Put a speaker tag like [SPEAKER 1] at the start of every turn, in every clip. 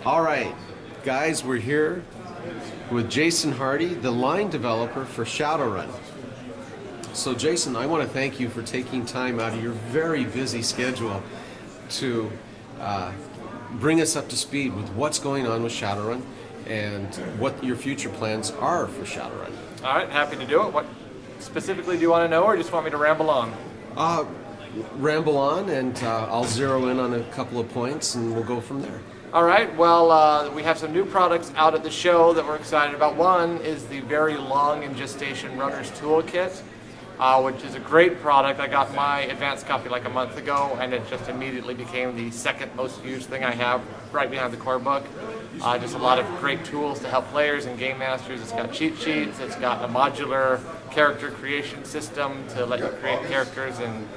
[SPEAKER 1] All right, guys, we're here with Jason Hardy, the line developer for Shadowrun. So Jason, I want to thank you for taking time out of your very busy schedule to bring us up to speed with what's going on with Shadowrun and what your future plans are for Shadowrun.
[SPEAKER 2] All right, happy to do it. What specifically do you want to know, or just want me to ramble on?
[SPEAKER 1] Ramble on, and I'll zero in on a couple of points, and we'll go from there.
[SPEAKER 2] All right, well, we have some new products out at the show that we're excited about. One is the very long in gestation runner's toolkit, which is a great product. I got my advanced copy like a month ago, and it just immediately became the second most used thing I have right behind the core book. Just a lot of great tools to help players and game masters. It's got cheat sheets, it's got a modular character creation system to let you create characters in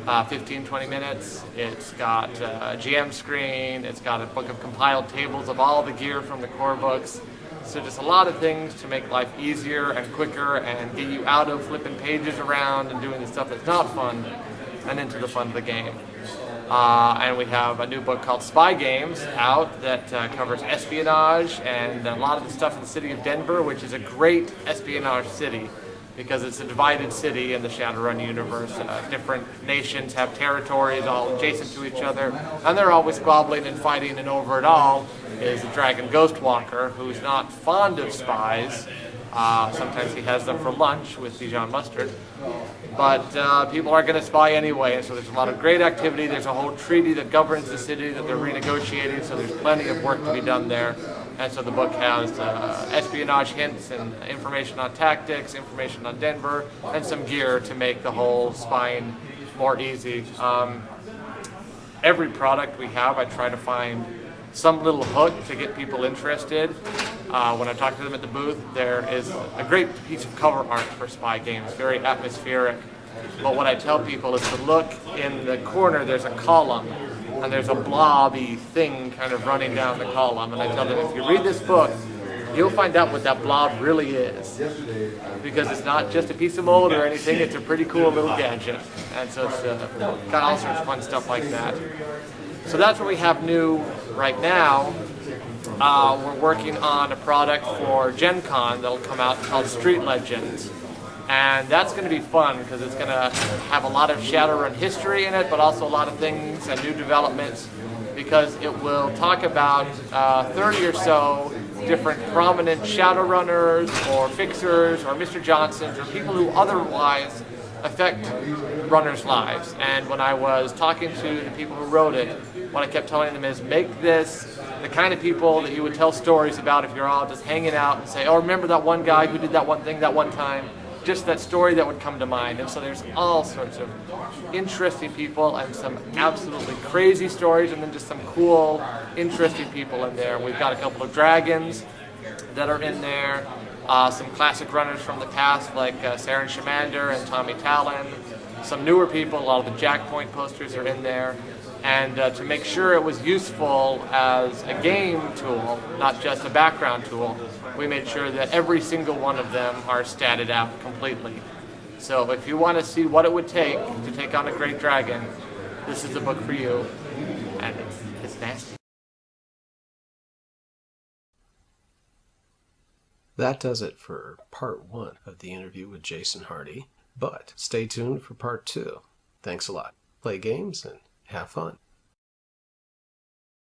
[SPEAKER 2] 15-20 minutes. It's got a GM screen, it's got a book of compiled tables of all the gear from the core books. So just a lot of things to make life easier and quicker and get you out of flipping pages around and doing the stuff that's not fun and into the fun of the game. And we have a new book called Spy Games out that covers espionage and a lot of the stuff in the city of Denver, which is a great espionage city because it's a divided city in the Shadowrun universe. Different nations have territories all adjacent to each other, and they're always squabbling and fighting, and over it all is the dragon Ghostwalker, who's not fond of spies. Sometimes he has them for lunch with Dijon mustard. But people are going to spy anyway, and so there's a lot of great activity. There's a whole treaty that governs the city that they're renegotiating, so there's plenty of work to be done there. And so the book has espionage hints and information on tactics, information on Denver, and some gear to make the whole spying more easy. Every product we have, I try to find some little hook to get people interested. When I talk to them at the booth, there is a great piece of cover art for Spy Games, very atmospheric. But what I tell people is to look in the corner, there's a column, and there's a blobby thing kind of running down the column. And I tell them, if you read this book, you'll find out what that blob really is. Because it's not just a piece of mold or anything, it's a pretty cool little gadget. And so it's got all sorts of fun stuff like that. So that's what we have new right now. We're working on a product for Gen Con that'll come out called Street Legends. And that's going to be fun because it's going to have a lot of Shadowrun history in it, but also a lot of things and new developments, because it will talk about 30 or so different prominent Shadowrunners or fixers or Mr. Johnsons or people who otherwise affect runners' lives. And when I was talking to the people who wrote it, what I kept telling them is, make this the kind of people that you would tell stories about if you're all just hanging out and say, oh, remember that one guy who did that one thing that one time? Just that story that would come to mind. And so there's all sorts of interesting people and some absolutely crazy stories, and then just some cool, interesting people in there. We've got a couple of dragons that are in there, some classic runners from the past like Saren Shamander and Tommy Talon, some newer people, a lot of the Jack Point posters are in there. And to make sure it was useful as a game tool, not just a background tool, we made sure that every single one of them are statted out completely. So if you want to see what it would take to take on a great dragon, this is the book for you, and it's nasty.
[SPEAKER 1] That does it for part 1 of the interview with Jason Hardy, but stay tuned for part 2. Thanks a lot. Play games and have fun.